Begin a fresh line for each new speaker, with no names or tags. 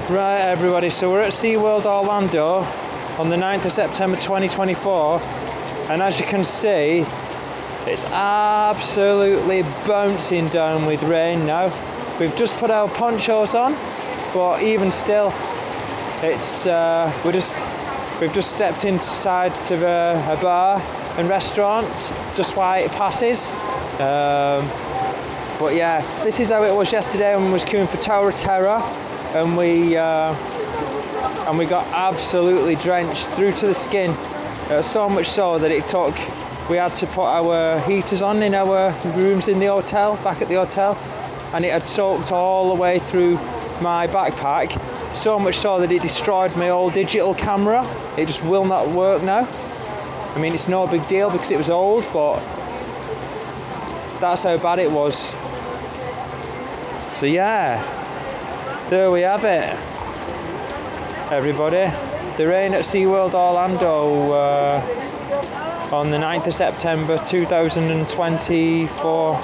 Right everybody, so we're at SeaWorld Orlando on the 9th of September 2024, and as you can see, it's absolutely bouncing down with rain now. We've just put our ponchos on, but even still, it's we've just stepped inside of a bar and restaurant just while it passes. But yeah, this is how it was yesterday when we was queuing for Tower of Terror, and we got absolutely drenched through to the skin. So much so that we had to put our heaters on in our rooms in the hotel, back at the hotel, and it had soaked all the way through my backpack. So much so that it destroyed my old digital camera. It just will not work now. I mean, it's no big deal because it was old, but that's how bad it was. So yeah, there we have it, everybody. The rain at SeaWorld Orlando on the 9th of September 2024.